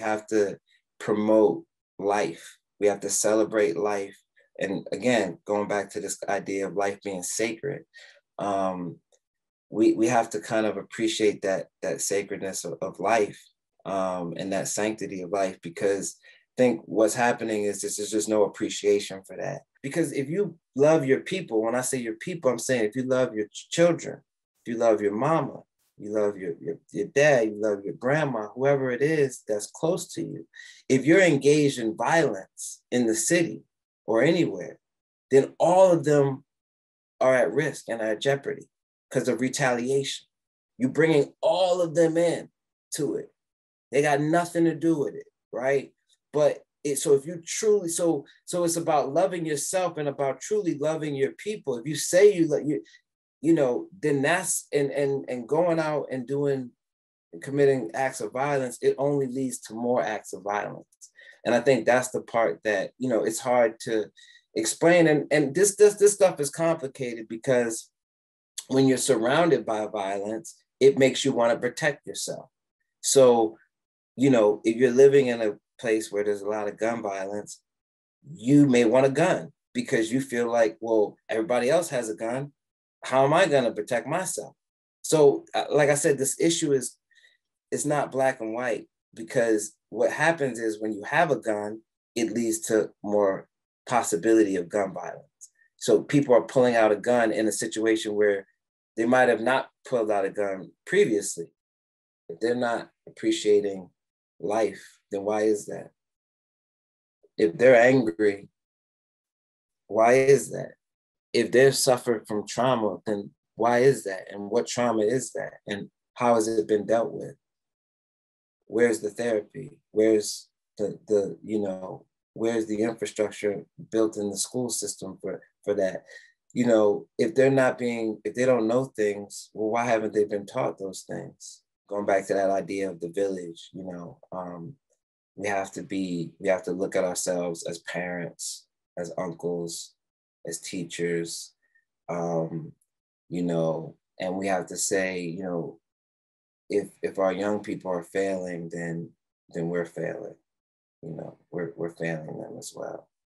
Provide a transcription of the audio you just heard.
have to promote life. We have to celebrate life. And again, going back to this idea of life being sacred, we have to kind of appreciate that sacredness of life, and that sanctity of life, because I think what's happening is there's just no appreciation for that. Because if you love your people, when I say your people, I'm saying if you love your children, if you love your mama, you love your dad, you love your grandma, whoever it is that's close to you. If you're engaged in violence in the city or anywhere, then all of them are at risk and are at jeopardy because of retaliation. You're bringing all of them in to it. They got nothing to do with it, right? But so if you truly, so it's about loving yourself and about truly loving your people. If you say you know, then that's, and going out and committing acts of violence, it only leads to more acts of violence. And I think that's the part that, you know, it's hard to explain. And this stuff is complicated because when you're surrounded by violence, it makes you want to protect yourself. So, you know, if you're living in a place where there's a lot of gun violence, you may want a gun because you feel like, well, everybody else has a gun. How am I going to protect myself? So, like I said, this issue it's not black and white, because what happens is when you have a gun, it leads to more possibility of gun violence. So people are pulling out a gun in a situation where they might have not pulled out a gun previously. If they're not appreciating life, then why is that? If they're angry, why is that? If they've suffered from trauma, then why is that? And what trauma is that? And how has it been dealt with? Where's the therapy? Where's the you know, where's the infrastructure built in the school system for that? You know, if they don't know things, well, why haven't they been taught those things? Going back to that idea of the village, you know, we have to look at ourselves as parents, as uncles, as teachers, you know, and we have to say, you know, if our young people are failing, then we're failing, you know, we're failing them as well.